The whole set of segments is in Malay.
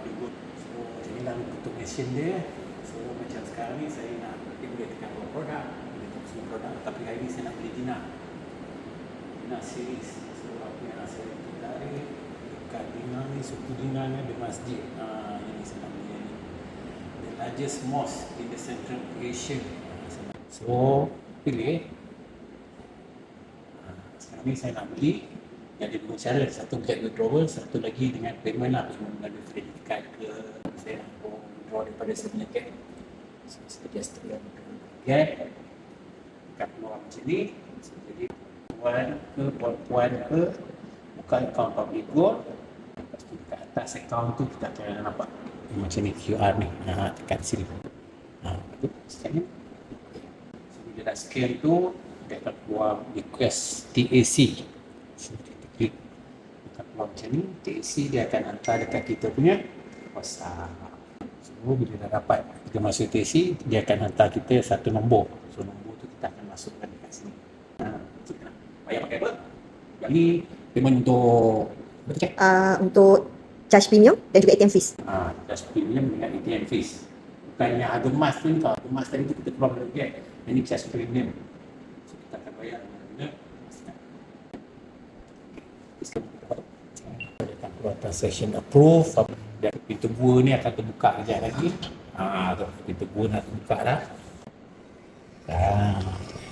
public good. So macam ni lah untuk mesin dia. So macam sekarang ni saya nak boleh tekan beberapa produk, boleh tekan semua produk, tapi hari ni saya nak beli Dina series. So apa yang saya tertarik dekat Dina ni, suku Dina ni ada masjid. Ini saya nak beli ni, the largest mosque in the Central Asia. So pilih. Sekarang ni saya nak beli yang ada dua cara, satu get withdrawal, satu lagi dengan payment lah, payment melalui credit card ke. Saya nak withdraw daripada saya punya get. So saya just tekan get kat keluar macam ni. So, jadi puan ke buka akaun public gold, lepas tu dekat atas akaun tu kita akan nampak macam ni QR ni, tekan sini. Betul, scan ni. So bila dah scan tu dia akan keluar request TAC. So kita klik, akan keluar macam ni, TAC dia akan hantar dekat kita punya WhatsApp. So bila dah dapat kita masuk TAC, dia akan hantar kita satu nombor. So nombor tu kita akan masukkan dekat sini. Bayar pakai apa? Yang ni payment untuk untuk charge premium dan juga ATM fees. Charge premium dengan ATM fees. Bukan yang harga emas tu ni, kalau harga emas tadi tu kita keluar dari get. Ini charge premium. So kita akan bayar dengan kita akan keluar transaction approve. Dan pintu gua ni akan terbuka kejap lagi. Tu pintu gua nak terbuka dah.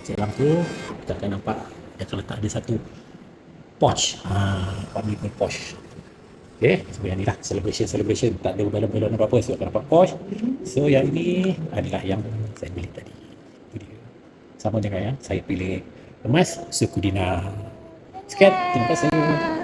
Dalam tu kita akan nampak dia akan letak ada satu pouch, public pouch. Okay, so yang ni lah celebration, tak ada balon-balon apa-apa, so akan dapat pouch. So yang ni adalah yang saya beli tadi. Itu dia. Sama dengan yang saya pilih emas suku Dina. Sekian, terima kasih.